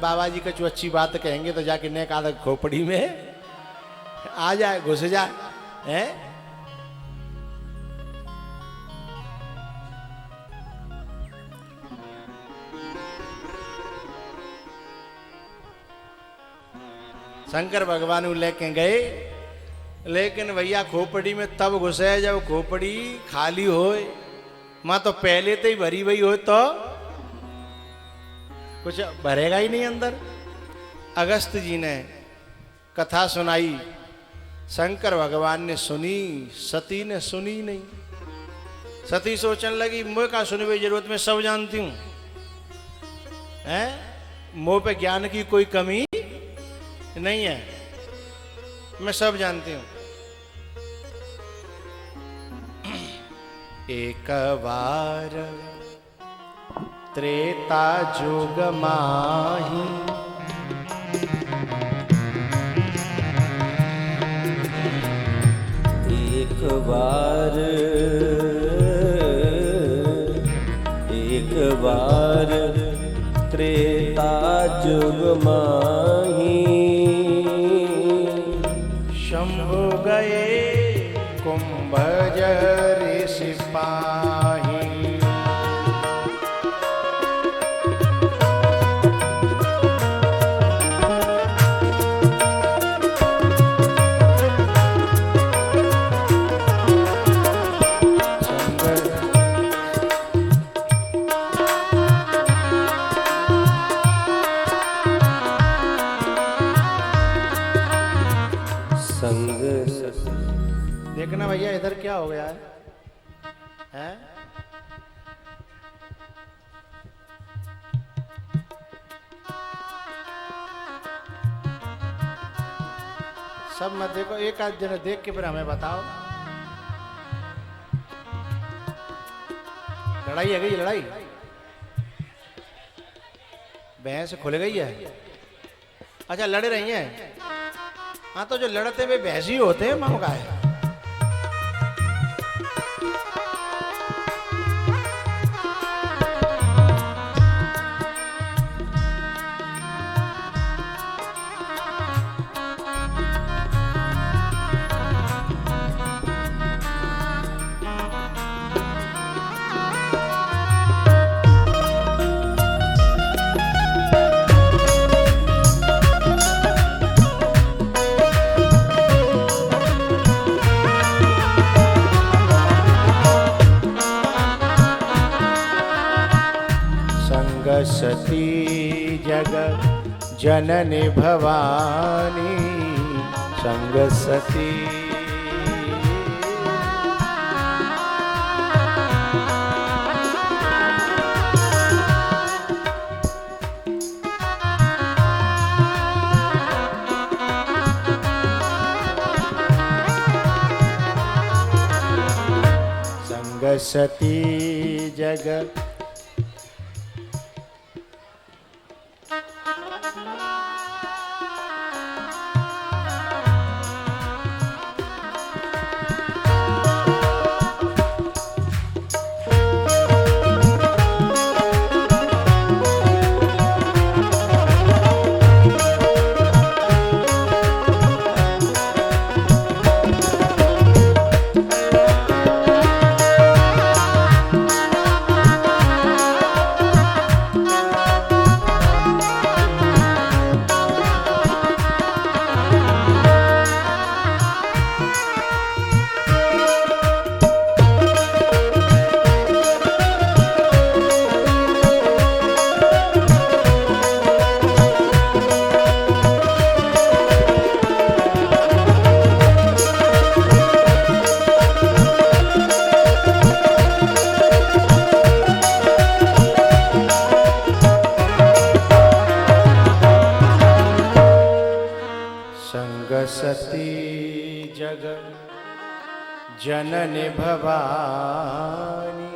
बाबा जी का जो अच्छी बात कहेंगे तो जाके नेक आदत खोपड़ी में आ जाए, घुस जाए है। शंकर भगवान लेके गए, लेकिन भैया खोपड़ी में तब घुसे जब खोपड़ी खाली होए। मां तो पहले तो ही भरी हुई हो तो कुछ भरेगा ही नहीं अंदर। अगस्त जी ने कथा सुनाई, शंकर भगवान ने सुनी, सती ने सुनी नहीं। सती सोचने लगी मुझे का सुनने की जरूरत, मैं सब जानती हूं, हैं मुंह पे ज्ञान की कोई कमी नहीं है, मैं सब जानती हूं। एक बार त्रेता जुग माही, एक बार त्रेता जुग माही, शंभु गए कुंभजर सिपाही। देखना भैया इधर क्या हो गया है, हैं? सब मत देखो, एक आध जन देख के फिर हमें बताओ। लड़ाई है गई, लड़ाई भैंस खुल गई है। अच्छा लड़ रही हैं, हाँ तो जो लड़ते हुए भैंस ही होते हैं, माँ का है। सती जग जननी भवानी, संग सती संग सती जग सती जग जननी भवानी।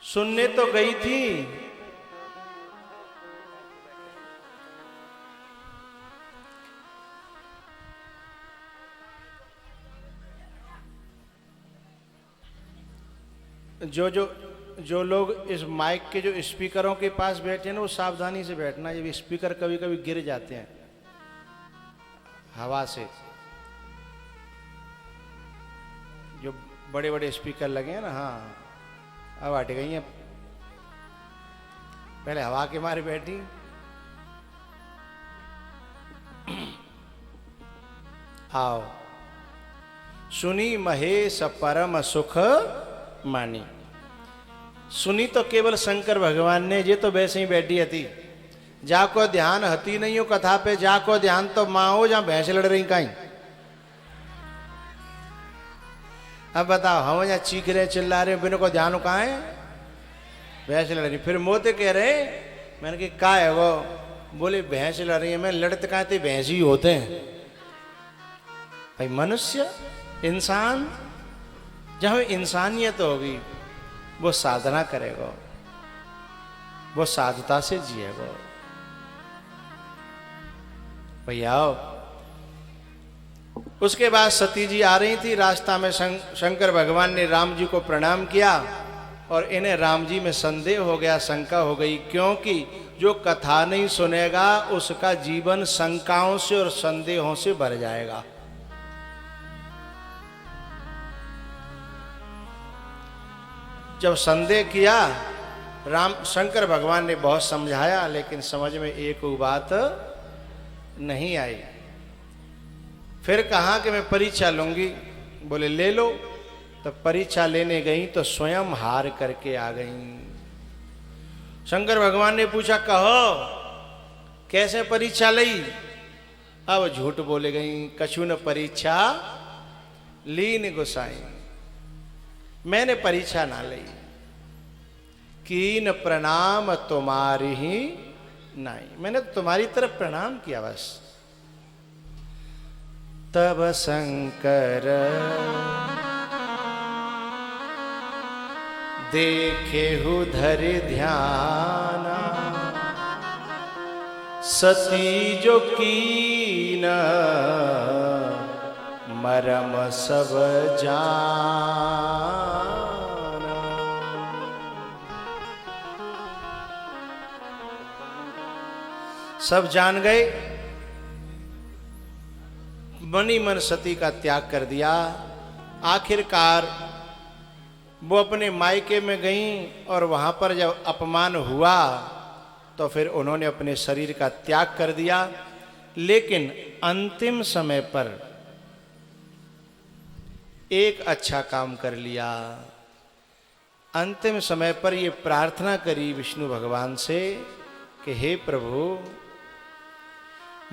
सुनने तो गई थी, जो जो लोग इस माइक के जो स्पीकरों के पास बैठे हैं ना, वो सावधानी से बैठना। ये स्पीकर कभी कभी गिर जाते हैं हवा से। जो बड़े बड़े स्पीकर लगे हैं ना, हाँ अब हट गई हैं, पहले हवा के मारे बैठी। आओ सुनी महेश परम सुख मानी। सुनी तो केवल शंकर भगवान ने, ये तो वैसे ही बैठी हती। जाको ध्यान हती नहीं हो कथा पे, जाको ध्यान तो माँ हो जहां भैंस लड़ रही कहीं। अब बताओ, हम यहाँ चीख रहे चिल्ला रहे, बिना को ध्यान कहाँ है, भैंस लड़ रही। फिर मोते कह रहे, मैंने कहा का है वो, बोले भैंस लड़ रही है। मैं लड़ते कहा थे, भैंस ही होते हैं भाई। मनुष्य इंसान, जहां इंसानियत होगी वो साधना करेगा, वो साधुता से जिएगा। भैया उसके बाद सती जी आ रही थी, रास्ता में शंकर भगवान ने राम जी को प्रणाम किया और इन्हें राम जी में संदेह हो गया, शंका हो गई। क्योंकि जो कथा नहीं सुनेगा उसका जीवन शंकाओं से और संदेहों से भर जाएगा। जब संदेह किया, राम शंकर भगवान ने बहुत समझाया, लेकिन समझ में एक बात नहीं आई। फिर कहा कि मैं परीक्षा लूंगी। बोले ले लो। तो परीक्षा लेने गई तो स्वयं हार करके आ गई। शंकर भगवान ने पूछा, कहो कैसे परीक्षा लई? अब झूठ बोले गई, कछु न परीक्षा लीन गुसाई, मैंने परीक्षा ना ली। कीन प्रणाम तुम्हारी ही नहीं, मैंने तुम्हारी तरफ प्रणाम किया बस। तब शंकर देखे हु धरि ध्याना, सती जो कीन मरम सब जाना। सब जान गए, मनी मन सती का त्याग कर दिया। आखिरकार वो अपने मायके में गईं और वहां पर जब अपमान हुआ तो फिर उन्होंने अपने शरीर का त्याग कर दिया। लेकिन अंतिम समय पर एक अच्छा काम कर लिया। अंतिम समय पर ये प्रार्थना करी विष्णु भगवान से कि हे प्रभु,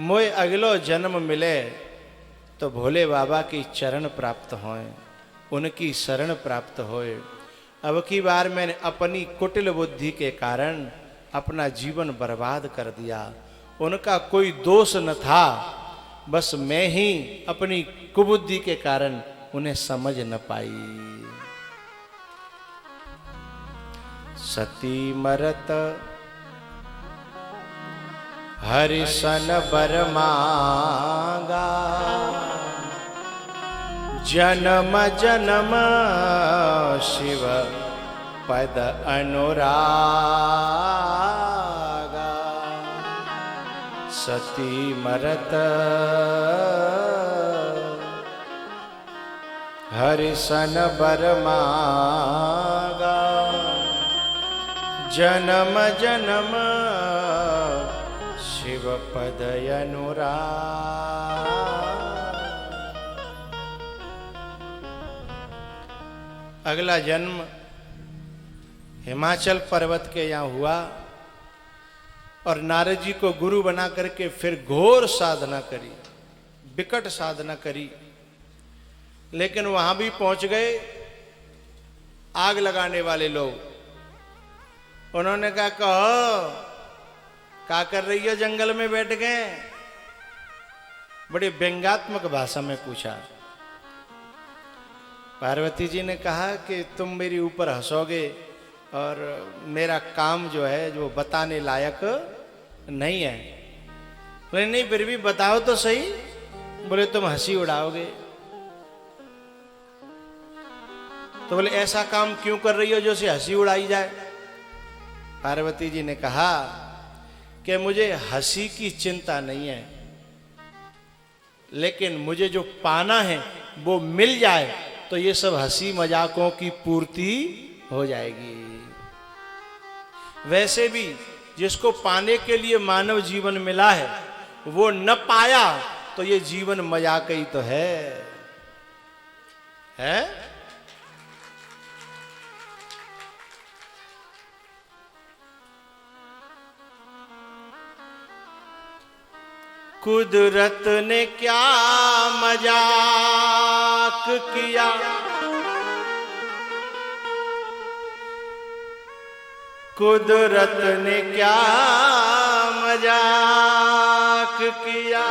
मोए अगलो जन्म मिले तो भोले बाबा की चरण प्राप्त होए, उनकी शरण प्राप्त होए। अब की बार मैंने अपनी कुटिल बुद्धि के कारण अपना जीवन बर्बाद कर दिया। उनका कोई दोष न था, बस मैं ही अपनी कुबुद्धि के कारण उन्हें समझ न पाई। सती मरत हरिशन बर मांगा, जन्म जन्म शिव पद अनुरागा। सती मरत हरिशन बर मांगा, जन्म जन्म शिव पद अनुराग। अगला जन्म हिमाचल पर्वत के यहाँ हुआ और नारद जी को गुरु बना करके फिर घोर साधना करी, विकट साधना करी। लेकिन वहां भी पहुंच गए आग लगाने वाले लोग। उन्होंने कहा, कहो क्या कर रही हो, जंगल में बैठ गए? बड़ी व्यंग्यात्मक भाषा में पूछा। पार्वती जी ने कहा कि तुम मेरे ऊपर हंसोगे और मेरा काम जो है जो बताने लायक नहीं है। बोले नहीं, फिर भी बताओ तो सही। बोले तुम हंसी उड़ाओगे। तो बोले ऐसा काम क्यों कर रही हो जो से हंसी उड़ाई जाए? पार्वती जी ने कहा कि मुझे हंसी की चिंता नहीं है, लेकिन मुझे जो पाना है वो मिल जाए तो ये सब हंसी मजाकों की पूर्ति हो जाएगी। वैसे भी जिसको पाने के लिए मानव जीवन मिला है वो न पाया तो ये जीवन मजाक ही तो है? कुदरत ने क्या मजाक किया, कुदरत ने क्या मजाक किया,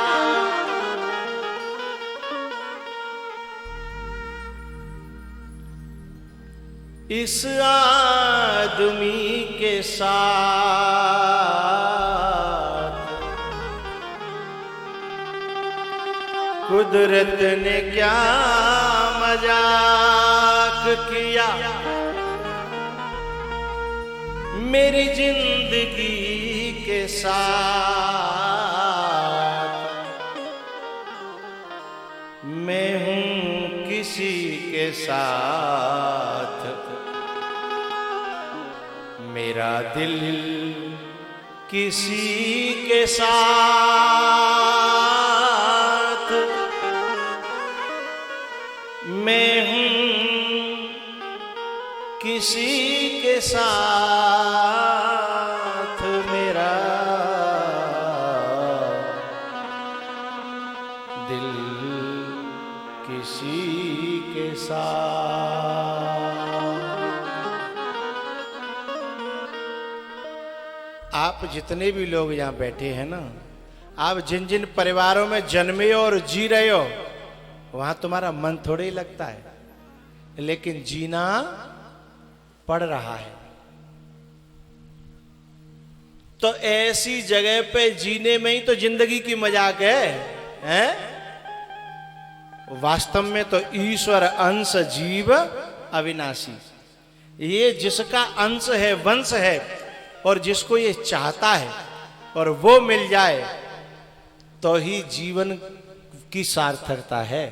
इस आदमी के साथ कुदरत ने क्या मजाक किया। मेरी जिंदगी के साथ मैं हूं किसी के साथ, मेरा दिल किसी के साथ, मैं हूं किसी के साथ, मेरा दिल किसी के साथ। आप जितने भी लोग यहाँ बैठे हैं ना, आप जिन जिन परिवारों में जन्मे और जी रहे हो वहां तुम्हारा मन थोड़े ही लगता है, लेकिन जीना पड़ रहा है। तो ऐसी जगह पे जीने में ही तो जिंदगी की मजाक है? वास्तव में तो ईश्वर अंश जीव अविनाशी, ये जिसका अंश है, वंश है, और जिसको ये चाहता है और वो मिल जाए तो ही जीवन की सार्थकता है।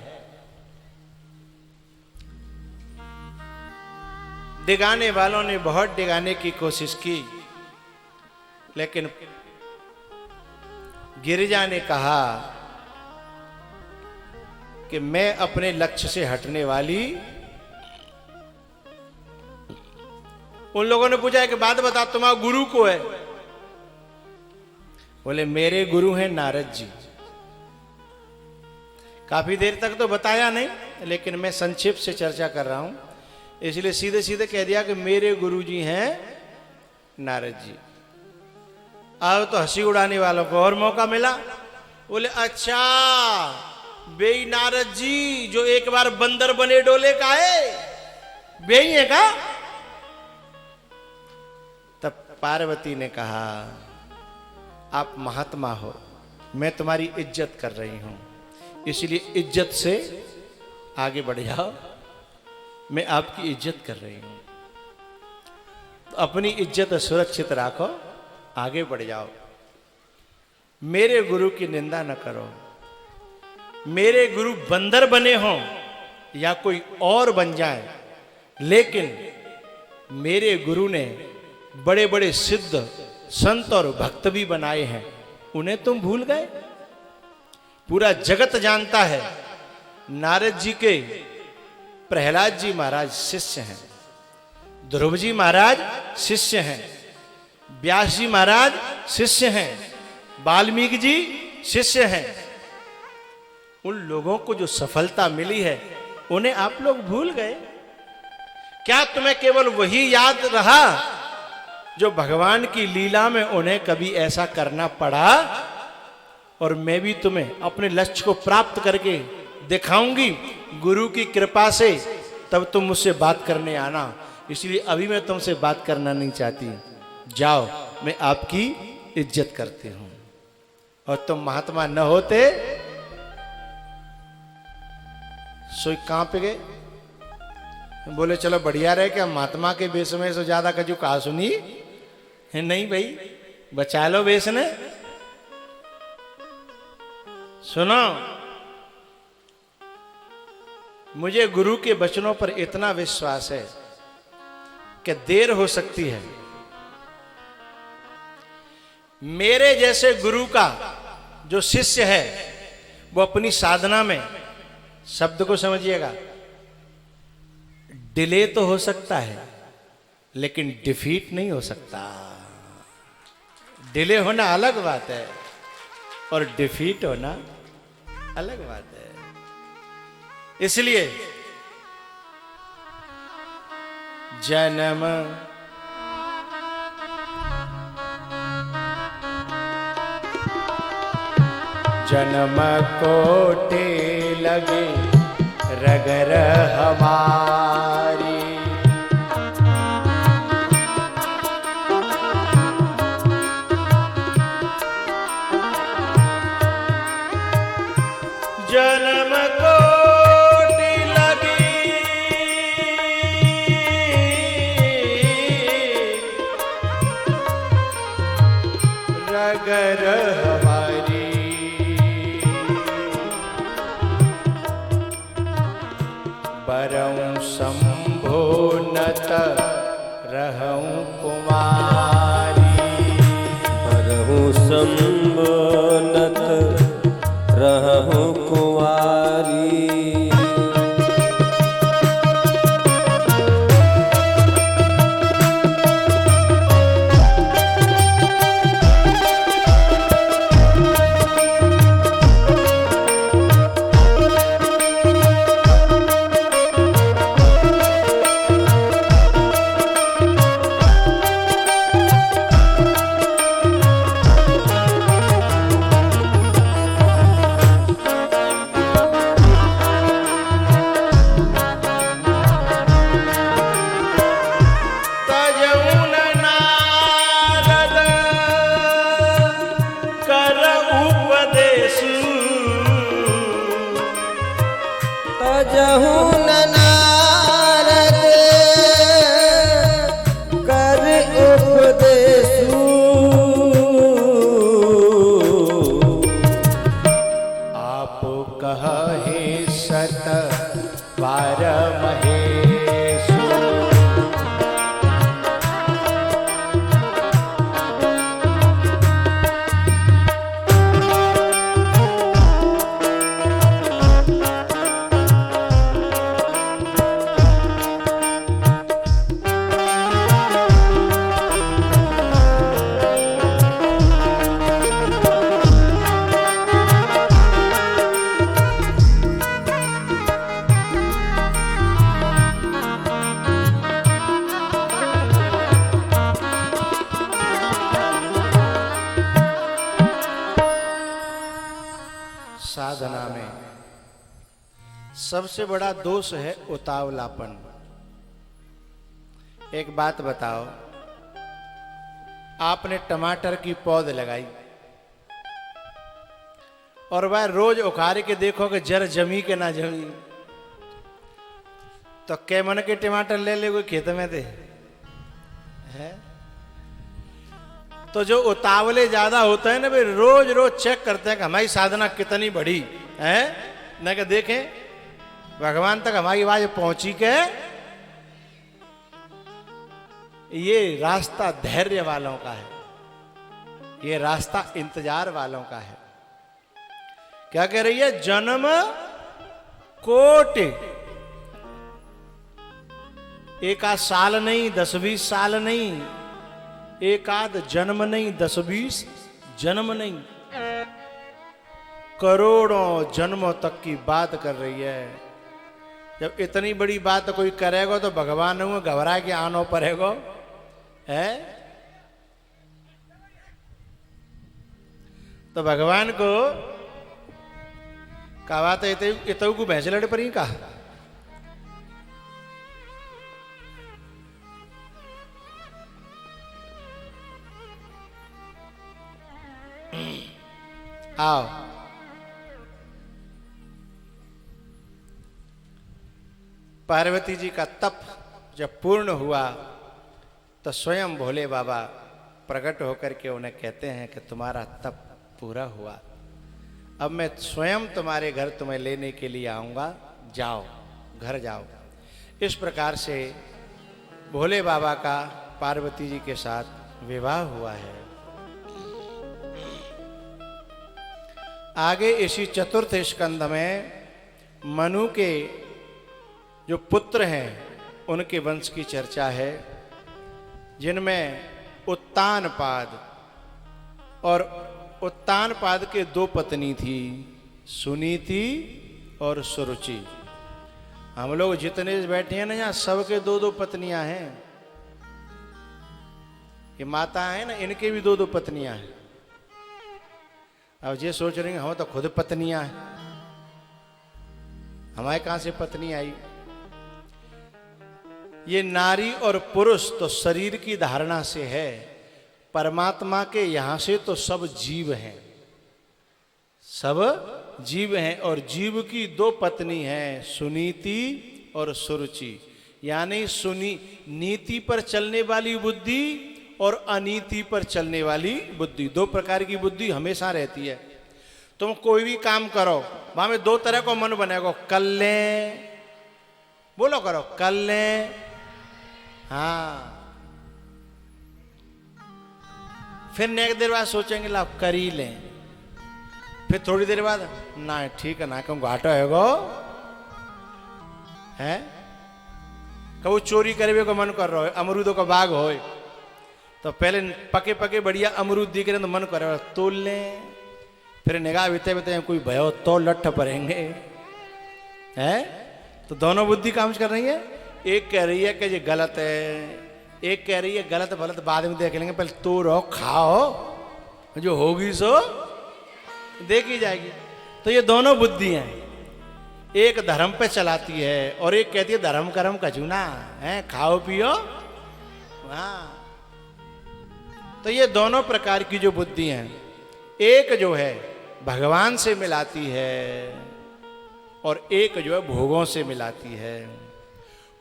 डिगाने वालों ने बहुत डिगाने की कोशिश की, लेकिन गिरिजा ने कहा कि मैं अपने लक्ष्य से हटने वाली। उन लोगों ने पूछा कि बात बता, तुम्हारा गुरु को है? बोले मेरे गुरु हैं नारद जी। काफी देर तक तो बताया नहीं, लेकिन मैं संक्षिप्त से चर्चा कर रहा हूं, इसलिए सीधे सीधे कह दिया कि मेरे गुरु जी हैं नारद जी। अब तो हंसी उड़ाने वालों को और मौका मिला। बोले अच्छा, बेई नारद जी जो एक बार बंदर बने डोले का है, बेई है का? तब पार्वती ने कहा आप महात्मा हो, मैं तुम्हारी इज्जत कर रही हूं, इसलिए इज्जत से आगे बढ़ जाओ, मैं आपकी इज्जत कर रही हूं, तो अपनी इज्जत सुरक्षित राखो, आगे बढ़ जाओ। मेरे गुरु की निंदा न करो। मेरे गुरु बंदर बने हों या कोई और बन जाए, लेकिन मेरे गुरु ने बड़े बड़े सिद्ध संत और भक्त भी बनाए हैं, उन्हें तुम भूल गए? पूरा जगत जानता है नारद जी के प्रहलाद जी महाराज शिष्य हैं, ध्रुव जी महाराज शिष्य हैं, व्यास जी महाराज शिष्य हैं, वाल्मीकि जी शिष्य हैं। उन लोगों को जो सफलता मिली है उन्हें आप लोग भूल गए? क्या तुम्हें केवल वही याद रहा जो भगवान की लीला में उन्हें कभी ऐसा करना पड़ा? और मैं भी तुम्हें अपने लक्ष्य को प्राप्त करके दिखाऊंगी गुरु की कृपा से, तब तुम मुझसे बात करने आना। इसलिए अभी मैं तुमसे बात करना नहीं चाहती, जाओ, मैं आपकी इज्जत करती हूं। और तुम महात्मा न होते सोई कहां पे गए? बोले चलो बढ़िया रहे कि हम महात्मा के वेश में से ज्यादा कजू कहा सुनी है। नहीं भाई, बचा लो वेश ने। सुनो, मुझे गुरु के वचनों पर इतना विश्वास है कि देर हो सकती है, मेरे जैसे गुरु का जो शिष्य है वो अपनी साधना में, शब्द को समझिएगा, डिले तो हो सकता है लेकिन डिफीट नहीं हो सकता। डिले होना अलग बात है और डिफीट होना अलग बात है। इसलिए जन्म जन्म कोटे लगे रगर हमारी, जन्म कोटि लगी रगर हमारी, बरऊं संभोनत रहूं कुमारी, बरहु संबनत रहु कुंवारी। तजउन नारद कर उपदेश, तजहु नारद कर उपदेशु, आप कहे सत बार महेशु, साधना में सबसे बड़ा दोष है उतावलापन। एक बात बताओ, आपने टमाटर की पौध लगाई और वह रोज उखाड़ के देखो कि जर जमी के ना जमी, तो कै मन के टमाटर ले ले कोई खेत में थे है? तो जो उतावले ज्यादा होते हैं ना, वे रोज रोज चेक करते हैं कि हमारी साधना कितनी बढ़ी है, न कि देखें भगवान तक हमारी आवाज पहुंची के। ये रास्ता धैर्य वालों का है, ये रास्ता इंतजार वालों का है। क्या कह रही है? जन्म कोटि, एक आध साल नहीं, 10-20 साल नहीं, एक आध जन्म नहीं, 10-20 जन्म नहीं, करोड़ों जन्मों तक की बात कर रही है। जब इतनी बड़ी बात कोई करेगा तो भगवान घबरा के आनो पड़ेगा है। तो भगवान को कहा तो इतऊ को भैंस लड़ पर ही कहा। आओ पार्वती जी का तप जब पूर्ण हुआ तो स्वयं भोले बाबा प्रकट होकर के उन्हें कहते हैं कि तुम्हारा तप पूरा हुआ, अब मैं स्वयं तुम्हारे घर तुम्हें लेने के लिए आऊँगा, जाओ घर जाओ। इस प्रकार से भोले बाबा का पार्वती जी के साथ विवाह हुआ है। आगे इसी चतुर्थ स्कंध में मनु के जो पुत्र हैं उनके वंश की चर्चा है, जिनमें उत्तानपाद, और उत्तानपाद के दो पत्नी थी, सुनीति और सुरुचि। हम लोग जितने बैठे हैं ना यहाँ, सबके दो दो पत्नियां हैं। ये माता है ना, इनके भी दो दो पत्नियां हैं। अब ये सोच रहे हैं हम तो खुद पत्नियां हैं, हमारे कहां से पत्नी आई। ये नारी और पुरुष तो शरीर की धारणा से है, परमात्मा के यहां से तो सब जीव हैं, सब जीव हैं। और जीव की दो पत्नी हैं, सुनीति और सुरुचि। यानी सुनी नीति पर चलने वाली बुद्धि और अनीति पर चलने वाली बुद्धि, दो प्रकार की बुद्धि हमेशा रहती है। तुम कोई भी काम करो, वहां में दो तरह को मन बनेगा, कर लें, बोलो करो, कर लें, हाँ, फिर एक देर बाद सोचेंगे ला कर ही लें, फिर थोड़ी देर बाद ना ठीक है ना क्यों घाटा है, कबो चोरी करे को मन कर रहा है, अमरूदों का बाग हो तो पहले पके पके बढ़िया अमरूद दिख रहे तो मन कर रहा है तोल लें, फिर निगाह बीते बीते कोई भयो तो लट्ठ पड़ेंगे, हैं? तो दोनों बुद्धि काम कर रही है। एक कह रही है कि ये गलत है, एक कह रही है गलत भलत बाद में देख लेंगे, पहले तो रहो खाओ, जो होगी सो देखी जाएगी। तो ये दोनों बुद्धि हैं, एक धर्म पे चलाती है और एक कहती है धर्म कर्म कचूना है, खाओ पियो, हाँ। तो ये दोनों प्रकार की जो बुद्धि हैं, एक जो है भगवान से मिलाती है और एक जो है भोगों से मिलाती है।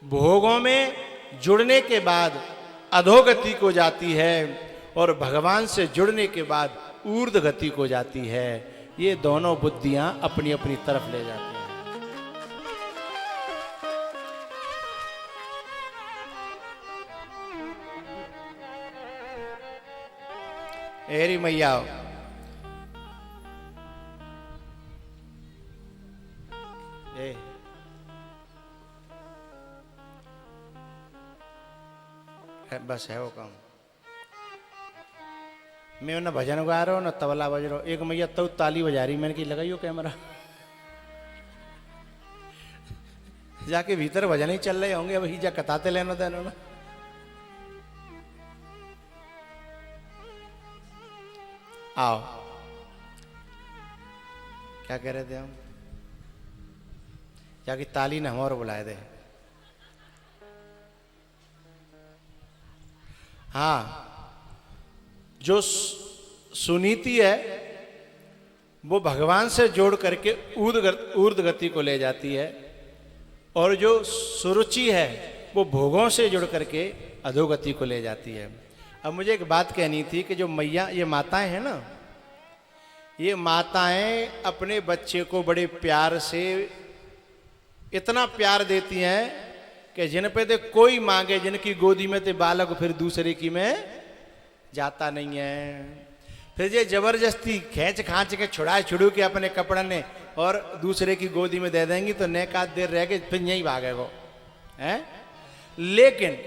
भोगों में जुड़ने के बाद अधोगति को जाती है और भगवान से जुड़ने के बाद ऊर्ध्व गति को जाती है। ये दोनों बुद्धियां अपनी अपनी तरफ ले जाती हैं। एरी मैया ए बस है वो काम। मैं ना भजन गा रहा हूँ ना तबला बज रहा हूँ, एक मैया तो ताली बजा रही, मैंने की लगाइयो कैमरा, जाके भीतर भजन ही चल रहे होंगे, अब ही जा कताते लेना था इन्होंने। आओ, क्या कह रहे थे हम? जाके ताली ने हमारे बुलाए थे। हाँ, जो सुनीति है वो भगवान से जोड़ करके ऊर्ध्व गति को ले जाती है, और जो सुरुचि है वो भोगों से जुड़ करके अधोगति को ले जाती है। अब मुझे एक बात कहनी थी कि जो मैया ये माताएं हैं ना, ये माताएं अपने बच्चे को बड़े प्यार से इतना प्यार देती हैं कि जिन पे तो कोई मांगे, जिनकी गोदी में तो बालक फिर दूसरे की में जाता नहीं है। फिर ये जबरदस्ती खींच खांच के छुड़ाए छुड़ू के अपने कपड़े ने और दूसरे की गोदी में दे देंगी तो नेकात देर रह के फिर यहीं भागे वो है। लेकिन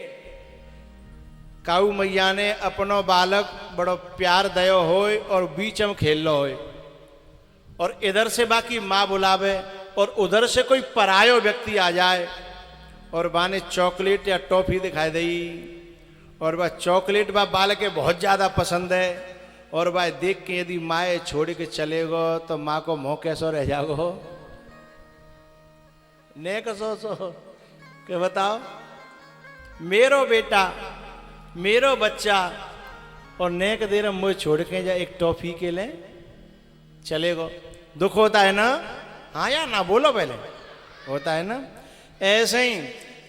काऊ मैया ने अपनो बालक बड़ो प्यार दयो होय और बीच में खेल लो होय, और इधर से बाकी माँ बुलावे और उधर से कोई परायो व्यक्ति आ जाए और बाने चॉकलेट या टॉफी दिखाई दई, और वह चॉकलेट वह बालक के बहुत ज़्यादा पसंद है, और वह देख के यदि माए छोड़ के चलेगो तो माँ को मोह कैसो रह जाओ, ने कसो सो के बताओ, मेरो बेटा मेरो बच्चा और नेक देर मुझे छोड़ के जा एक टॉफी के ले चलेगो, दुख होता है ना? हाँ या ना बोलो, पहले होता है ना? ऐसे ही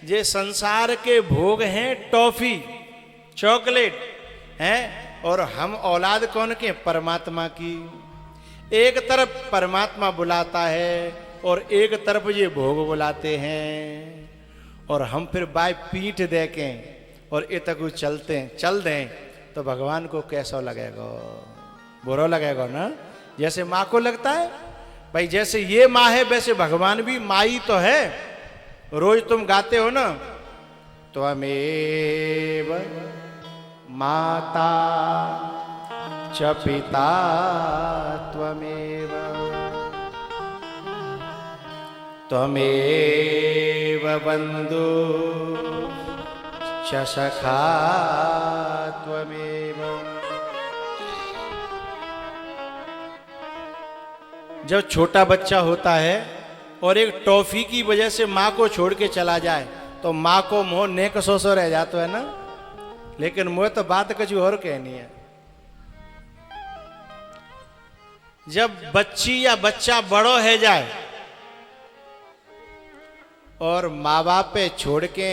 जे संसार के भोग हैं टॉफी चॉकलेट हैं, और हम औलाद कौन के? परमात्मा की। एक तरफ परमात्मा बुलाता है और एक तरफ ये भोग बुलाते हैं, और हम फिर बाय पीठ दे के और इतकु चल दें तो भगवान को कैसा लगेगा? बुरा लगेगा ना, जैसे माँ को लगता है। भाई जैसे ये माँ है वैसे भगवान भी माई तो है। रोज तुम गाते हो ना, त्वमेव माता च पिता त्वमेव, त्वमेव बंधु च सखा त्वमेव। जब छोटा बच्चा होता है और एक टॉफी की वजह से माँ को छोड़ के चला जाए तो माँ को मोह नेक सो रह जाता है ना, लेकिन मुझे तो बात कुछ और कहनी है। जब बच्ची या बच्चा बड़ो है जाए और माँ बाप पे छोड़ के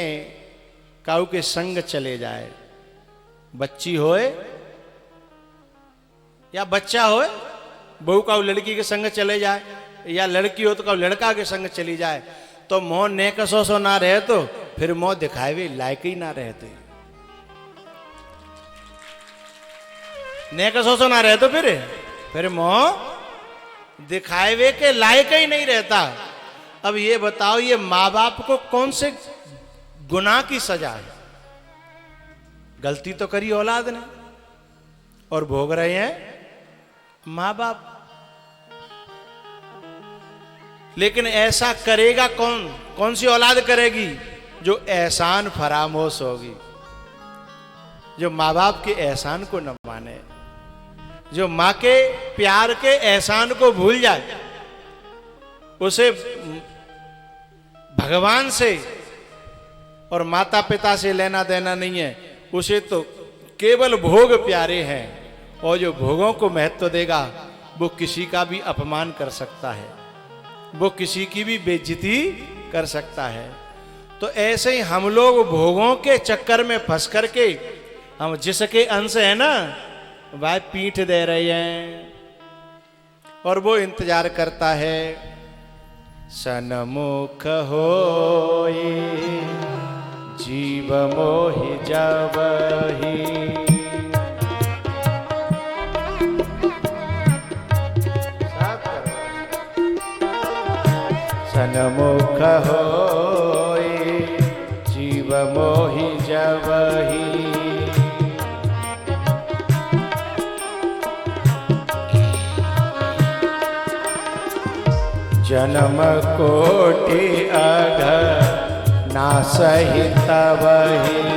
काऊ के संग चले जाए, बच्ची होए या बच्चा होए, बहू काऊ लड़की के संग चले जाए या लड़की हो तो काऊ लड़का के संग चली जाए, तो मोह नेक सो ना रहे तो फिर मोह दिखावे लायक ही ना रहते। नेक सो ना रहे तो फिर मोह दिखावे के लायक ही नहीं रहता। अब ये बताओ, ये माँ बाप को कौन से गुनाह की सजा है? गलती तो करी औलाद ने और भोग रहे हैं माँ बाप। लेकिन ऐसा करेगा कौन? कौन सी औलाद करेगी? जो एहसान फरामोश होगी, जो माँ बाप के एहसान को न माने, जो माँ के प्यार के एहसान को भूल जाए, उसे भगवान से और माता पिता से लेना देना नहीं है, उसे तो केवल भोग प्यारे हैं, और जो भोगों को महत्व देगा वो किसी का भी अपमान कर सकता है, वो किसी की भी बेइज्जती कर सकता है। तो ऐसे ही हम लोग भोगों के चक्कर में फंस करके हम जिसके अंश है ना वह पीठ दे रहे हैं, और वो इंतजार करता है सन्मुख होए जीव मोहि जबहि। सन्मुख होए जीव मोहि जबहि, जन्म कोटि अघ ना सही तबहि।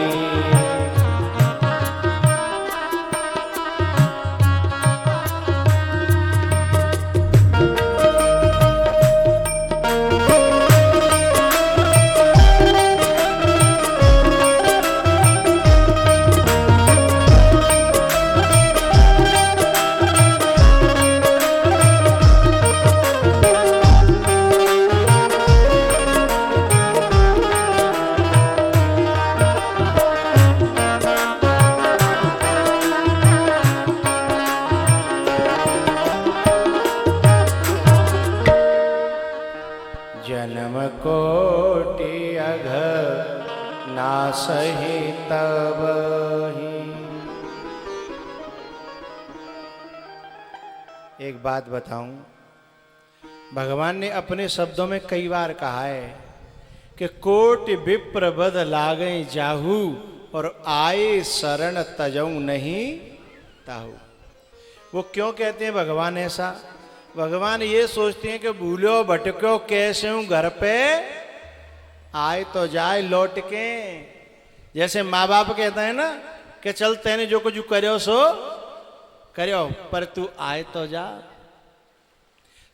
जन्म कोटि अघ ना सही तबहि। एक बात बताऊं, भगवान ने अपने शब्दों में कई बार कहा है कि कोटि विप्र बद लागे जाहू और आए शरण तजऊ नहीं ताहू। वो क्यों कहते हैं भगवान ऐसा? भगवान ये सोचते हैं कि भूलो भटको कैसे हूं घर पे आए तो जाए लौट के। जैसे माँ बाप कहता है ना कि चल तेने जो कुछ करो सो करो, पर तू आए तो जा।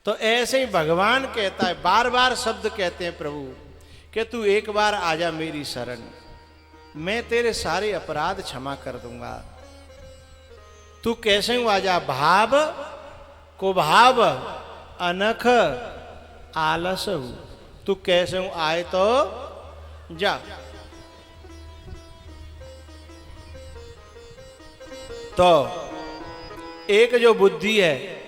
तो ऐसे ही भगवान कहता है, बार बार शब्द कहते हैं प्रभु कि तू एक बार आजा मेरी शरण, मैं तेरे सारे अपराध क्षमा कर दूंगा। तू कैसे हूं आजा, भाव को भाव अनख आलस हूं, तू तू कैसे हूं आए तो जा। तो एक जो बुद्धि है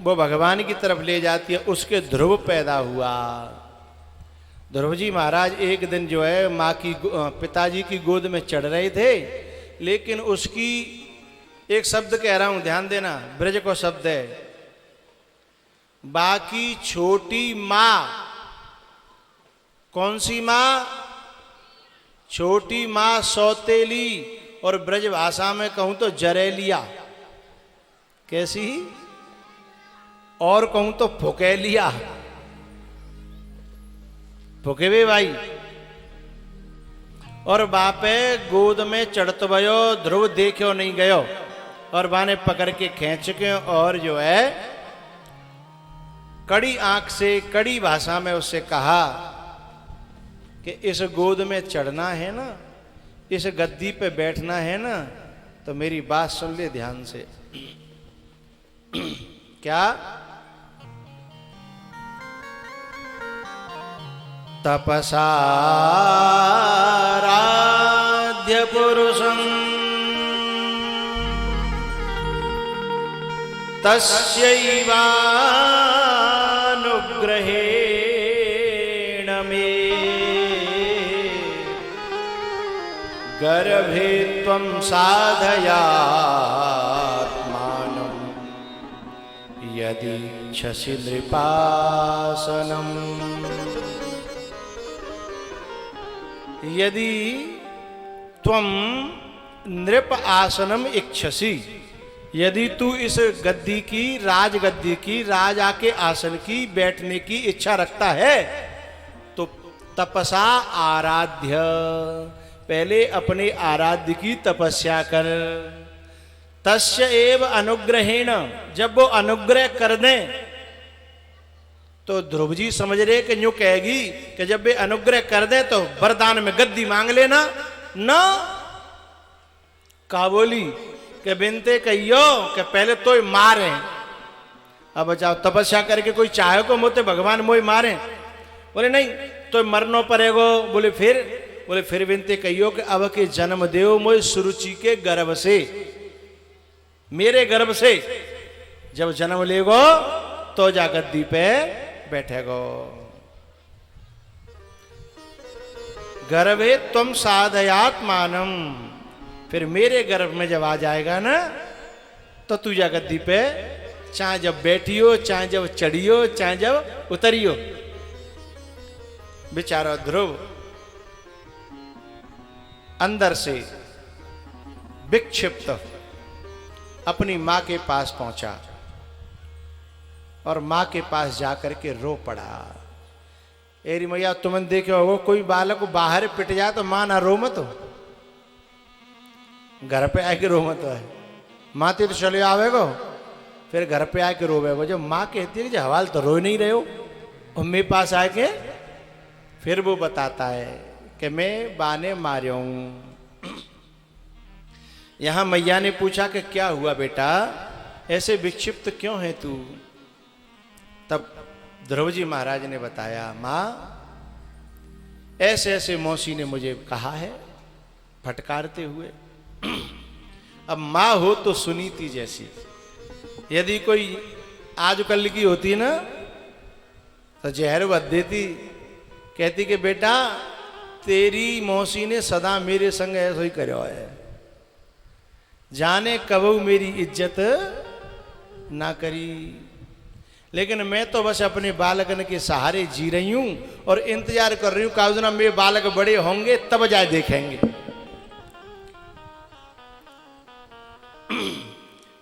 वो भगवान की तरफ ले जाती है, उसके ध्रुव पैदा हुआ। ध्रुव जी महाराज एक दिन जो है माँ की पिताजी की गोद में चढ़ रहे थे, लेकिन उसकी एक शब्द कह रहा हूं ध्यान देना, ब्रज को शब्द है, बाकी छोटी माँ। कौन सी माँ? छोटी माँ सौतेली, और ब्रज भाषा में कहूं तो जरेलिया। कैसी? और कहूं तो फुकेलिया। फुकेवे भाई। और बापे गोद में चढ़त भयो, ध्रुव देखो नहीं गयो, और बाने पकड़ के खींच के और जो है कड़ी आंख से कड़ी भाषा में उससे कहा कि इस गोद में चढ़ना है ना, इस गद्दी पे बैठना है ना, तो मेरी बात सुन ले ध्यान से। क्या? तपसाराध्य पुरुषं तस्यैवानुग्रहेण मे गर्भे त्वं साधयात्मानं यदीच्छसि नृपासनम्। यदि त्वं नृप आसनम इच्छसि, यदि तू इस गद्दी की, राजगद्दी की, राजा के आसन की बैठने की इच्छा रखता है, तो तपसा आराध्य, पहले अपने आराध्य की तपस्या कर। तस्य एव अनुग्रहेण, जब वो अनुग्रह कर दें, तो ध्रुव जी समझ रहे कि यूं कहेगी कि जब वे अनुग्रह कर दे तो वरदान में गद्दी मांग लेना ना। का बोली कि बिनते कहियो कि पहले तो मारे, अब बचाओ तपस्या करके कोई चाहे को मोते भगवान मोई मारे। बोले नहीं तो मरनो पड़ेगो। बोले फिर बिनते कहियो कि अब के जन्म देव मोई सुरुचि के गर्भ से, मेरे गर्भ से जब जन्म लेगो तो जा गद्दी पे बैठेगो। गर्भे तुम साधयात्मानम, फिर मेरे गर्भ में जब आ जाएगा ना, तो तू जा गद्दी पे, चाहे जब बैठियो, चाहे जब चढ़ियो, चाहे जब उतरियो। बेचारा ध्रुव अंदर से विक्षिप्त अपनी मां के पास पहुंचा और मां के पास जाकर के रो पड़ा। एरी मैया तुमने देखे हो कोई बालक को बाहर पिट जाए तो मां ना रो मत हो, घर पे आके रो मत है। माँ तो चले आवेगो, फिर घर पे आके रोवेगो। जब माँ कहती है कि हवाल तो रो नहीं रहे हो, और मेरे पास आके फिर वो बताता है कि मैं बाने मारे हूं। यहां मैया ने पूछा कि क्या हुआ बेटा, ऐसे विक्षिप्त क्यों है तू? तब ध्रुव जी महाराज ने बताया, माँ ऐसे ऐसे मौसी ने मुझे कहा है फटकारते हुए। अब माँ हो तो सुनीति जैसी, यदि कोई आजकल की होती ना तो जहर बद देती, कहती कि बेटा तेरी मौसी ने सदा मेरे संग ऐसा ही करो है, जाने कब मेरी इज्जत ना करी। लेकिन मैं तो बस अपने बालकन के सहारे जी रही हूं और इंतजार कर रही हूं काउजना मेरे बालक बड़े होंगे तब जाए देखेंगे।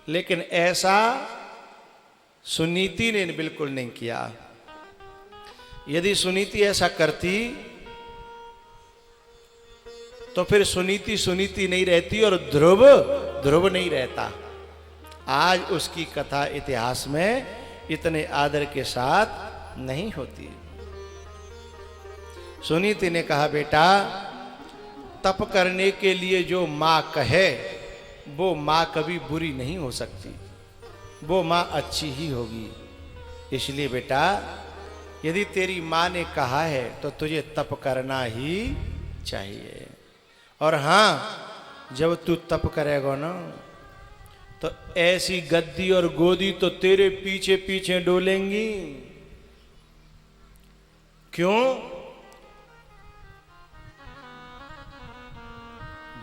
लेकिन ऐसा सुनीति ने बिल्कुल नहीं किया। यदि सुनीति ऐसा करती तो फिर सुनीति सुनीति नहीं रहती और ध्रुव ध्रुव नहीं रहता। आज उसकी कथा इतिहास में इतने आदर के साथ नहीं होती। सुनीति ने कहा, बेटा तप करने के लिए जो माँ कहे वो माँ कभी बुरी नहीं हो सकती, वो माँ अच्छी ही होगी। इसलिए बेटा यदि तेरी माँ ने कहा है तो तुझे तप करना ही चाहिए। और हां, जब तू तप करेगा ना तो ऐसी गद्दी और गोदी तो तेरे पीछे पीछे डोलेंगी। क्यों?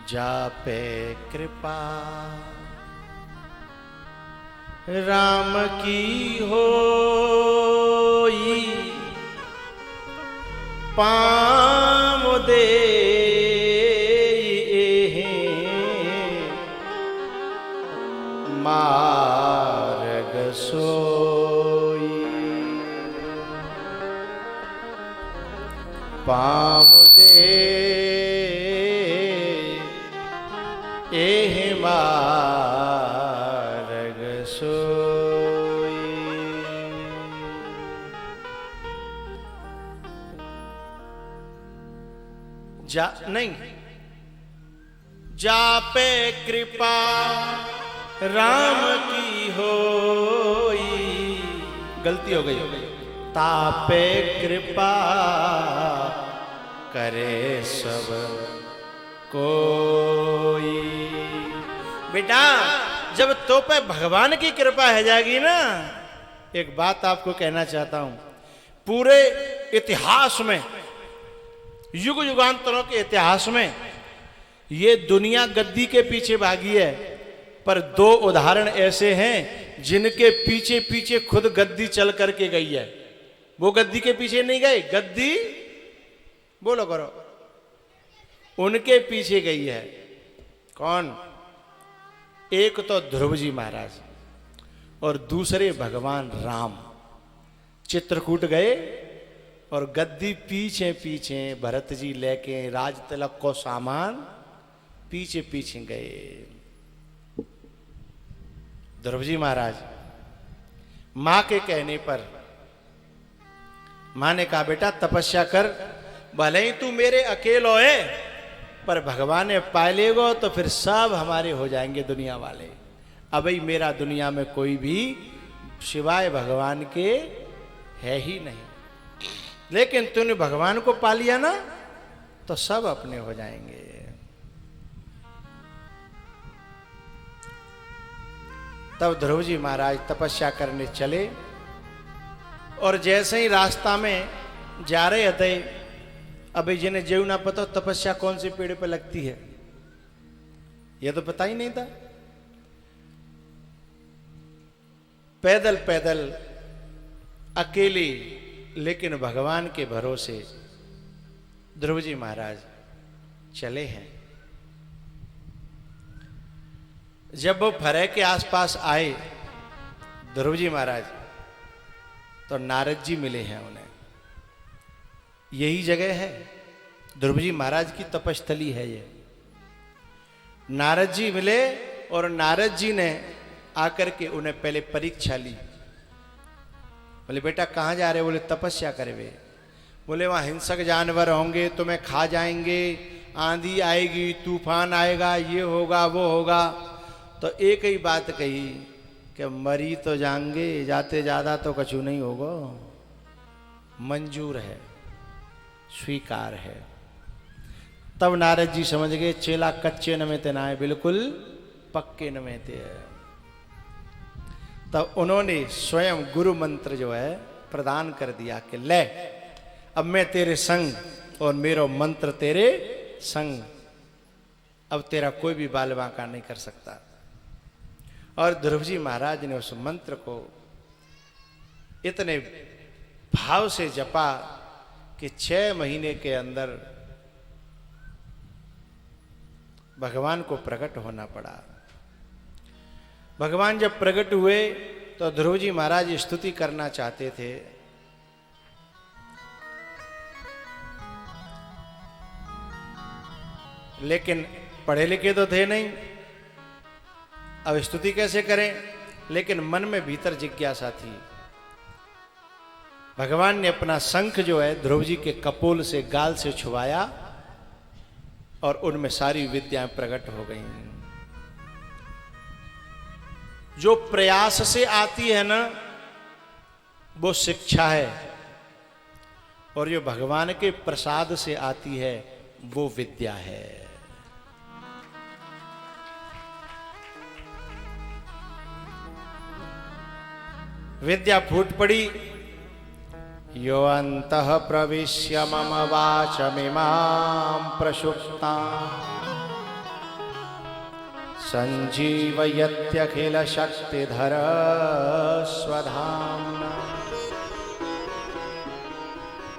जापे कृपा राम की होई, पामुदे मार्ग सोई। पामुदे एह मार्ग सोई। जा नहीं, जापे कृपा राम की होई, गलती हो गई। तापे कृपा करे सब कोई। बेटा, जब तो पे भगवान की कृपा है जाएगी ना, एक बात आपको कहना चाहता हूं, पूरे इतिहास में, युग युगांतरों के इतिहास में ये दुनिया गद्दी के पीछे भागी है, पर दो उदाहरण ऐसे हैं जिनके पीछे पीछे खुद गद्दी चल करके गई है। वो गद्दी के पीछे नहीं गए, गद्दी बोलो करो उनके पीछे गई है। कौन? एक तो ध्रुव जी महाराज और दूसरे भगवान राम। चित्रकूट गए और गद्दी पीछे पीछे भरत जी लेके राज तिलक को सामान पीछे पीछे गए। ध्रुव जी महाराज मां के कहने पर, मां ने कहा बेटा तपस्या कर, भले ही तू मेरे अकेलो है पर भगवान ने पाए लेगो तो फिर सब हमारे हो जाएंगे दुनिया वाले। अभी मेरा दुनिया में कोई भी सिवाय भगवान के है ही नहीं, लेकिन तूने भगवान को पा लिया ना तो सब अपने हो जाएंगे। तब ध्रुव जी महाराज तपस्या करने चले और जैसे ही रास्ता में जा रहे थे, अभी जिन्हें जेव ना पता तपस्या कौन से पेड़ पे लगती है यह तो पता ही नहीं था। पैदल पैदल अकेले लेकिन भगवान के भरोसे ध्रुव जी महाराज चले हैं। जब वो फरे के आसपास आए ध्रुव जी महाराज तो नारद जी मिले हैं उन्हें। यही जगह है, ध्रुव जी महाराज की तपस्थली है ये। नारद जी मिले और नारद जी ने आकर के उन्हें पहले परीक्षा ली। बोले बेटा कहाँ जा रहे? बोले तपस्या करे वे। बोले वहाँ हिंसक जानवर होंगे, तुम्हें खा जाएंगे, आंधी आएगी, तूफान आएगा, ये होगा वो होगा। तो एक ही बात कही कि मरी तो जाएंगे, जाते ज्यादा तो कछु नहीं होगा, मंजूर है, स्वीकार है। तब नारद जी समझ गए चेला कच्चे न में तेना है, बिल्कुल पक्के न में ते है। तब उन्होंने स्वयं गुरु मंत्र जो है प्रदान कर दिया कि ले अब मैं तेरे संग और मेरा मंत्र तेरे संग, अब तेरा कोई भी बाल बांका नहीं कर सकता। और ध्रुव जी महाराज ने उस मंत्र को इतने भाव से जपा कि 6 महीने के अंदर भगवान को प्रकट होना पड़ा। भगवान जब प्रकट हुए तो ध्रुव जी महाराज स्तुति करना चाहते थे, लेकिन पढ़े लिखे तो थे नहीं, अब स्तुति कैसे करें? लेकिन मन में भीतर जिज्ञासा थी। भगवान ने अपना शंख जो है ध्रुव जी के कपोल से गाल से छुआया और उनमें सारी विद्याएं प्रकट हो गईं। जो प्रयास से आती है ना वो शिक्षा है, और जो भगवान के प्रसाद से आती है वो विद्या है। विद्या फूट पड़ी। यो अंतः प्रविश्य मम वाचमिमां प्रसुप्तां संजीवयत्यखिल शक्तिधर स्वधाम्ना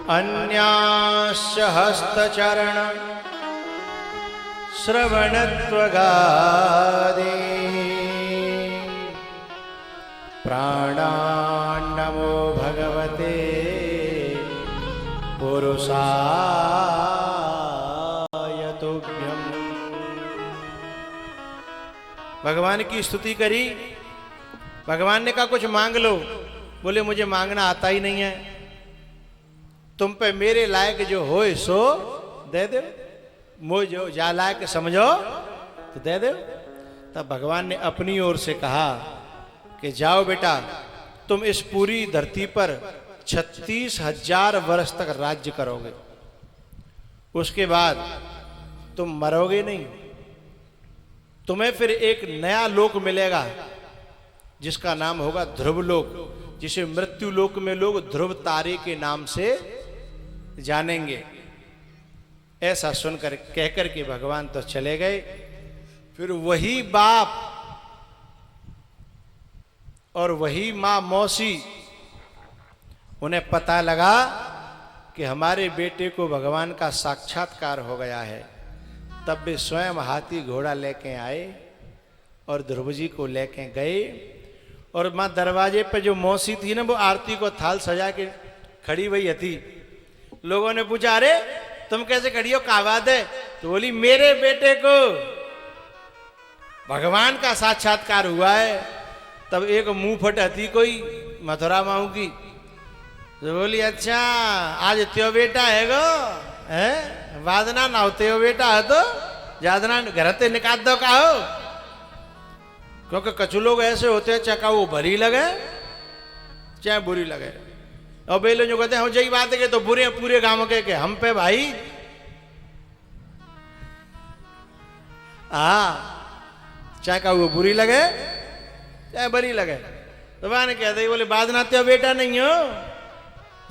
अन्याश्च हस्तचरण श्रवणत्वगादि प्राणान्नमो भगवते पुरुषाय तुभ्यम्। भगवान की स्तुति करी। भगवान ने कहा कुछ मांग लो। बोले मुझे मांगना आता ही नहीं है, तुम पे मेरे लायक जो हो सो दे दो, मुझे जो जा लायक समझो तो दे दो। तब भगवान ने अपनी ओर से कहा कि जाओ बेटा, तुम इस पूरी धरती पर 36,000 वर्ष तक राज्य करोगे, उसके बाद तुम मरोगे नहीं। तुम्हें फिर एक नया लोक मिलेगा जिसका नाम होगा ध्रुव लोक, जिसे मृत्यु लोक में लोग ध्रुव तारे के नाम से जानेंगे। ऐसा सुनकर कहकर के भगवान तो चले गए। फिर वही बाप और वही मां मौसी, उन्हें पता लगा कि हमारे बेटे को भगवान का साक्षात्कार हो गया है। तब वे स्वयं हाथी घोड़ा लेके आए और ध्रुव जी को लेके गए। और मां दरवाजे पे जो मौसी थी ना, वो आरती को थाल सजा के खड़ी हुई थी। लोगों ने पूछा अरे तुम कैसे खड़ी हो, क्या बात है? तो बोली मेरे बेटे को भगवान का साक्षात्कार हुआ है। तब एक मुंह फट हती कोई मथुरा माऊ की, तो बोली अच्छा आज त्यो बेटा है गो, है वादना ना होते हो बेटा है तो जादना घर ते निकाल दो का हो। क्योंकि कछु लोग ऐसे होते हैं चाहे वो भरी लगे चाहे बुरी लगे। और बेलो जो कहते हैं जही बात है कि तो बुरे पूरे गांव के हम पे भाई चाहे का वो बुरी लगे चाहे बरी लगे। तो वहां ने कहते बोले बादना त्यो बेटा नहीं हो,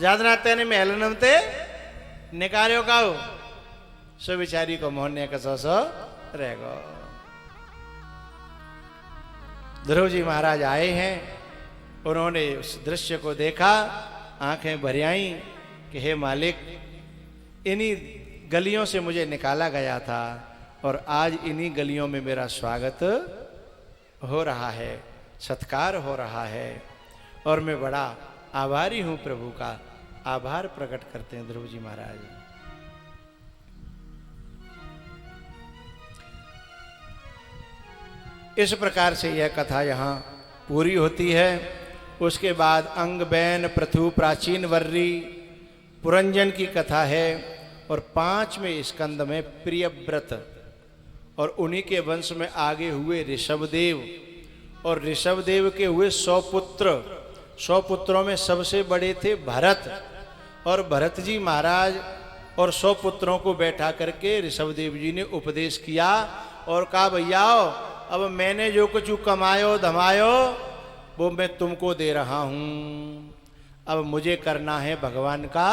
जादना तेने महल नमते निकारियो का हो। सो बिचारी को मोहने का सो रहेगा। ध्रुव जी महाराज आए हैं, उन्होंने उस दृश्य को देखा, आंखें भर आईं कि हे मालिक, इन्हीं गलियों से मुझे निकाला गया था और आज इन्हीं गलियों में मेरा स्वागत हो रहा है, सत्कार हो रहा है और मैं बड़ा आभारी हूं। प्रभु का आभार प्रकट करते हैं ध्रुव जी महाराज। इस प्रकार से यह कथा यहाँ पूरी होती है। उसके बाद अंग बैन पृथु प्राचीन वर्री पुरंजन की कथा है और 5वें स्कंद में प्रियव्रत और उन्हीं के वंश में आगे हुए ऋषभदेव और ऋषभदेव के हुए 100 पुत्र। 100 पुत्रों में सबसे बड़े थे भरत और भरत जी महाराज और 100 पुत्रों को बैठा करके ऋषभदेव जी ने उपदेश किया और कहा भैया अब मैंने जो कुछ कमायो धमायो वो मैं तुमको दे रहा हूँ, अब मुझे करना है भगवान का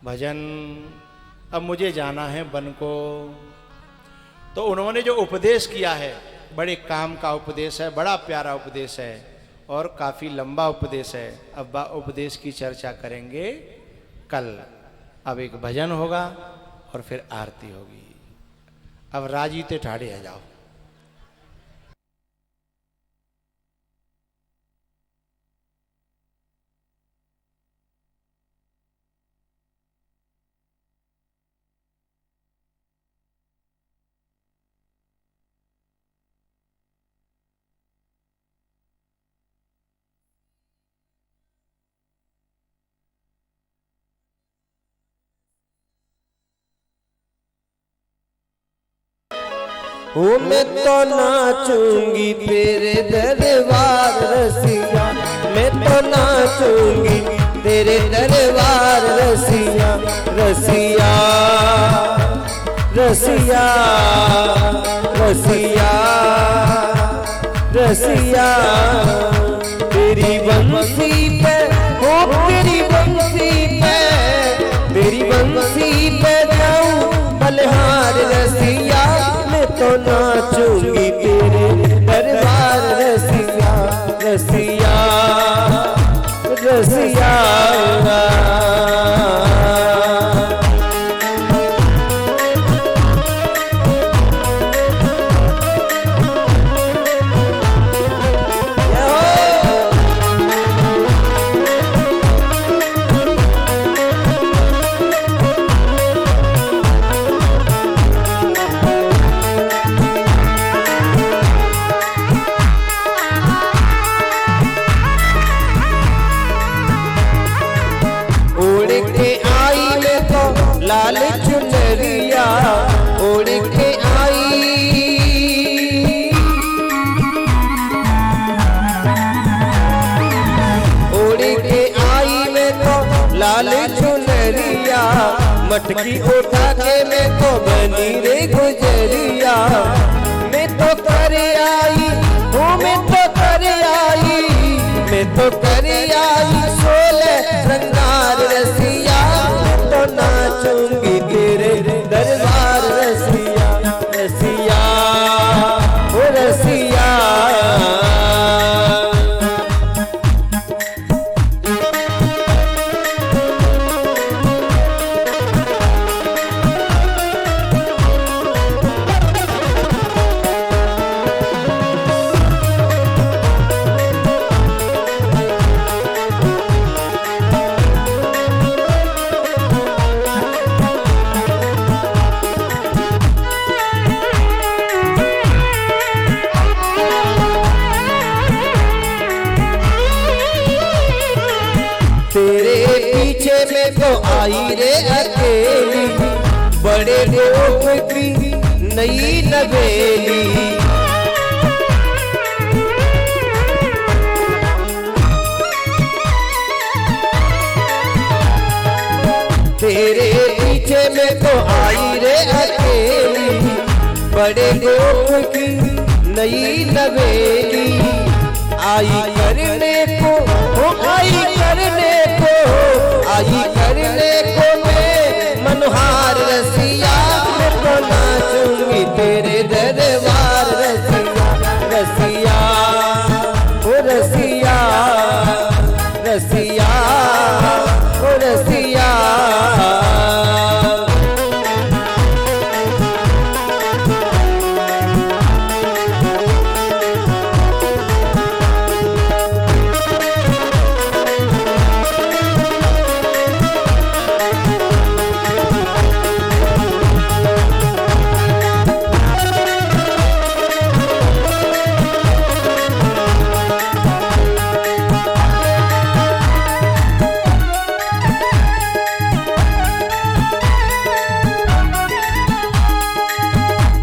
भजन, अब मुझे जाना है वन को। तो उन्होंने जो उपदेश किया है बड़े काम का उपदेश है, बड़ा प्यारा उपदेश है और काफ़ी लंबा उपदेश है। अब उपदेश की चर्चा करेंगे कल। अब एक भजन होगा और फिर आरती होगी। अब राजी ते ठाड़े आ जाओ। मैं तो नाचूंगी तेरे दरबार रसिया, मैं तो नाचूंगी तेरे दरबार रसिया रसिया रसिया रसिया रसिया तेरी बंसी पे हो तेरी बंसी पे तेरी बंसी पे जाऊं बलिहार रसिया मैं तो नाचूंगी तेरे दरबार रसिया रसिया रसिया लाल चुनरिया ओढ़ के आई ओढ़ के आई मैं तो लाल चुनरिया मटकी उठा के मैं तो बनी रे गुजरिया मैं तो कर आई हूँ मैं तो कर आई मैं तो कर आई 16 श्रृंगार रसिया तो नाचूंगी तेरे दरबार रसिया रसिया ओ रसिया तेरे पीछे में तो आई रे अकेली बड़े लोग की नई नवेली तेरे पीछे में तो आई रे अकेली बड़े लोग की नई नवेली आई करने को आई करने को आई करने को मैं मनोहार रसिया मैं तो नाचूंगी तेरे दरबार रसिया रसिया ओ रसिया रसिया ओ रसिया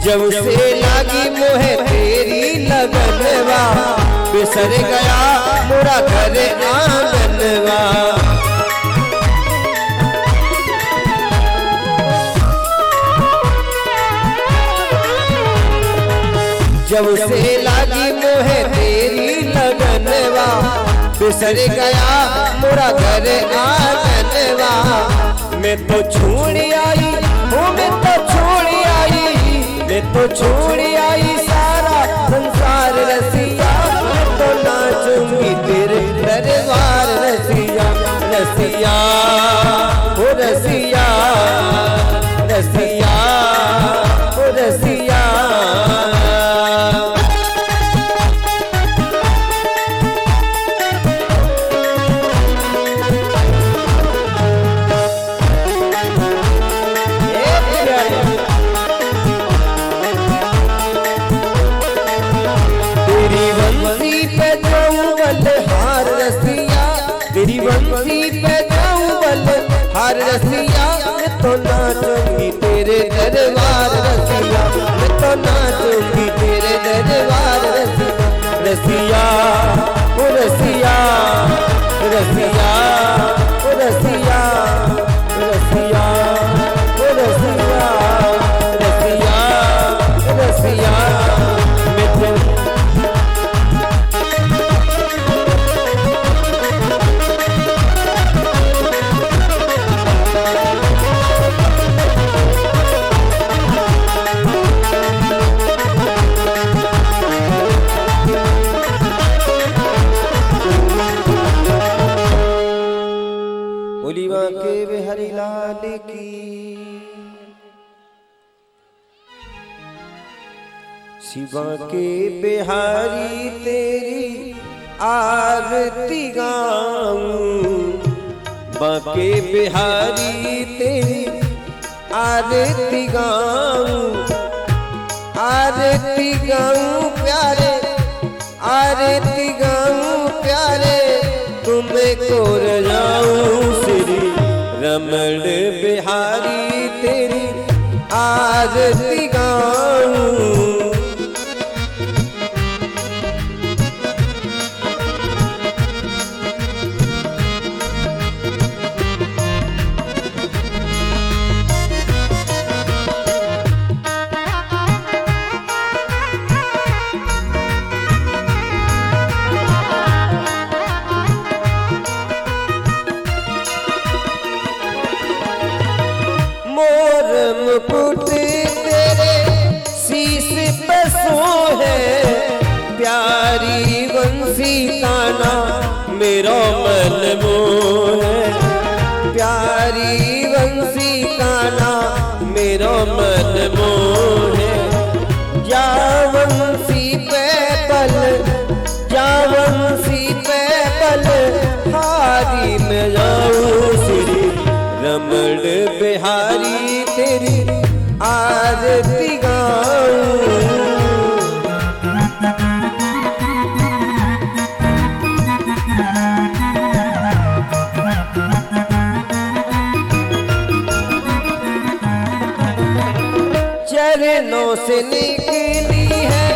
जब से लागी मोहे तेरी लगनवा बिसर गया मोरा घर आंगनवा जब से लागी मोहे तेरी लगनवा बिसर गया मोरा घर आंगनवा मैं तो छोड़ आई हूँ मैं तो छोड़ आई मैं तो छोड़ आई सारा संसार रसिया मैं तो नाचूंगी तेरे दरबार रसिया रसिया ओ रसिया रसिया ओ रसिया बोली बांके बिहारी लाल की। शिवा के बिहारी तेरी आरती गाऊं, बांके बिहारी तेरी आरती गाऊं, आरती गाऊं प्यारे, आरती गाऊं प्यारे, तुम्हें को रजाऊं श्री रमण बिहारी तेरी आरती गाऊं। मुकुट तेरे शीश पे सोहे, प्यारी बंसी काना मेरा मन मोहे, प्यारी बंसी काना मेरा मन मोहे। जा बंसी पे पल, जा बंसी पे पल, हारी में जाऊं श्री रमण बिहारी तेरी आरती गाऊं। चरणों से निकली है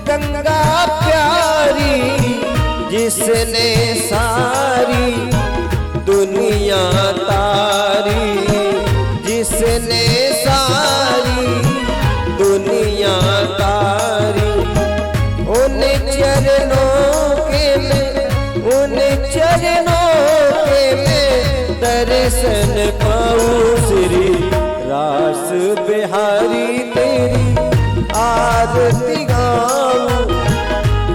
गंगा प्यारी, जिसने सारी दुनिया तारी, जिसने सारी दुनिया तारी। उन चरणों के में, उन चरणों के में दर्शन पाऊं श्री रास बिहारी तेरी आरती गाऊं।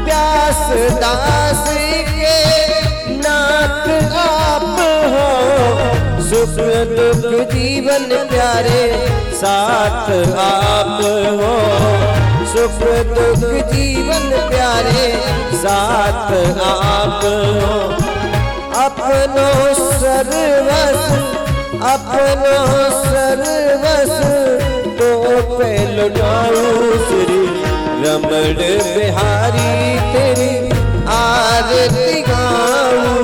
प्यास दास के नाथ आप हो, सुख दुख जीवन प्यारे साथ आप हो, सुख दुख जीवन प्यारे साथ आप हो। अपनो सर्वस, अपनो सर्वस तो पे लुटाऊं श्री रमण बिहारी तेरी आरती गाऊं।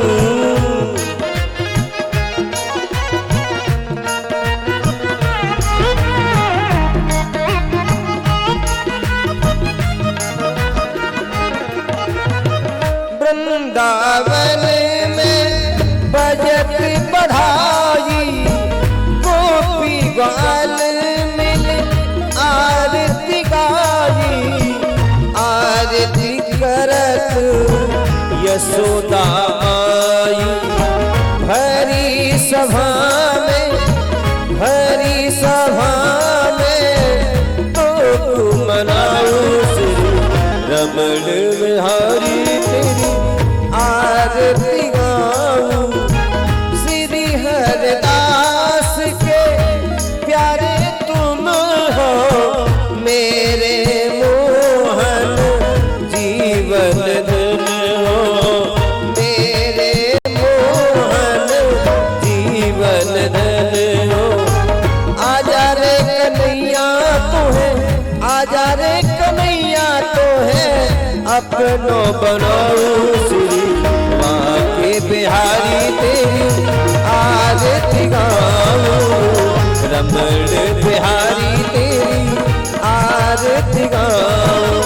वृंदावन में बजत बढ़ाई, गोपी ग्वाल मिल आरती गाई, आरती करत यशोदा आई। भरी सभा में, भरी सभा में तो मनाऊं श्री रमण बिहारी तेरी आरती गाऊं। श्री हरदास के प्यारे तुम हो, मेरे मोहन जीवन धन हो, मेरे मोहन जीवन धन हो। आजा रे कन्हैया तो है, आजा रे कन्हैया तो है, अपनो बनाऊं श्री बांके बिहारी तेरी आरती गाऊं। रमण बिहारी तेरी आरती गाऊं।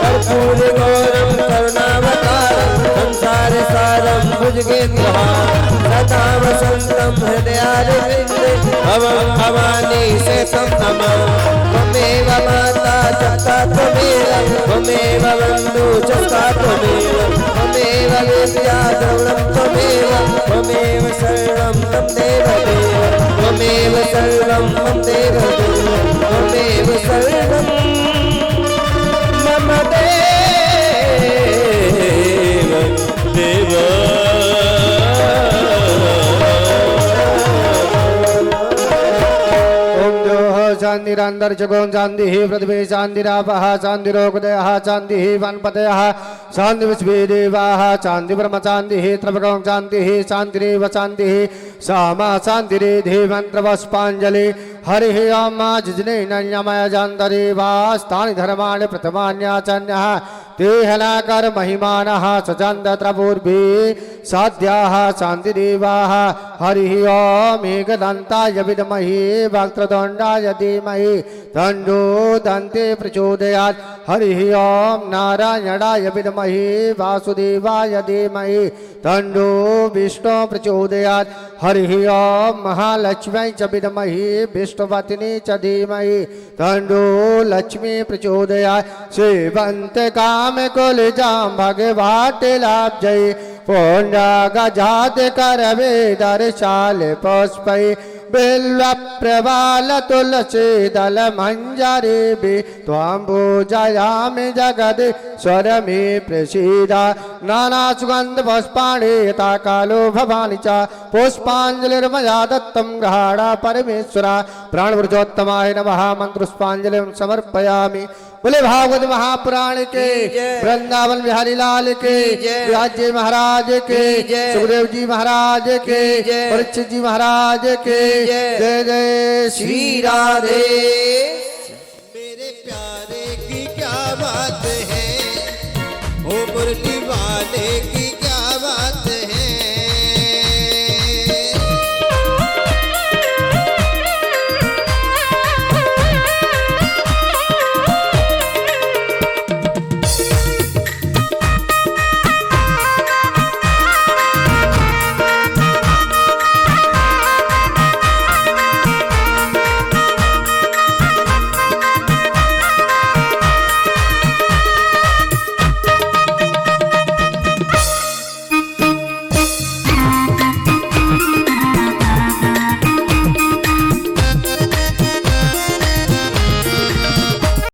कर्पूर गौरम करुणावतारम, संसार सारम भुजगेन्द्रहारं, सदा वसंतम हृदयारविंदे, भवं भवानी शेषं नमः। त्वमेव माता जगता त्वमेव, त्वमेव बन्धु जगता त्वमेव, त्वमेव विद्या द्रविणं त्वमेव, त्वमेव शरणं मम देवदेव, त्वमेव सर्वं मम देवदेव, त्वमेव शरणं मम देव देव। शांतिरंतर जगों शांति पृथ्वी शांतिरापः शांतिरोगदयः शांति वनपतयः शांति विश्वेदेवाः शांति ब्रह्म शांति त्रिभुवं शांति शांतिरेव शांति सामा शांतिरेधि मंत्रवस्पांजलि हरिः ओम जिजने नयमय जन्तरेवास्तानि धर्माणि प्रथमान्याचन्यः ते हलाकर महिमानः सचन्दत्रपूर्वे साध्याः शान्तिदेवाः हरिः ओम एकदन्ताय विद्महे वक्रतुण्डाय धीमहि तन्नो दन्ते प्रचोदयात् हरिः ओम नारायणाय विद्महे वासुदेवाय धीमहि तन्नो विष्णु प्रचोदयात् हरिः ओम महालक्ष्म्यै च विद्महे विष्णुपत्नी च धीमहि तन्नो लक्ष्मी प्रचोदयात् सेवन्त काम कुलजां भगवाटिलाब्जै पुण्यगजात करवे दर्शाल पुष्पै बिल्व प्रबाल तुलसी दल मंजरी भी त्वाम्बुजायामि जगद स्वर में प्रसीदा नाना सुगंध पुष्पाणि यथा कालो भवानि च पुष्पांजलिर्मया दत्तं गृहाणा परमेश्वरा प्राणवृजोत्तमाय नमः मंत्रोष्पांजलिं समर्पयामि। बोले भागवत महापुराण के वृंदावन बिहारी लाल के व्यास जी महाराज के सुखदेव जी महाराज के परीक्षित जी महाराज के जय जय श्री राधे। मेरे प्यारे की क्या बात है, ओ मुरली वाले की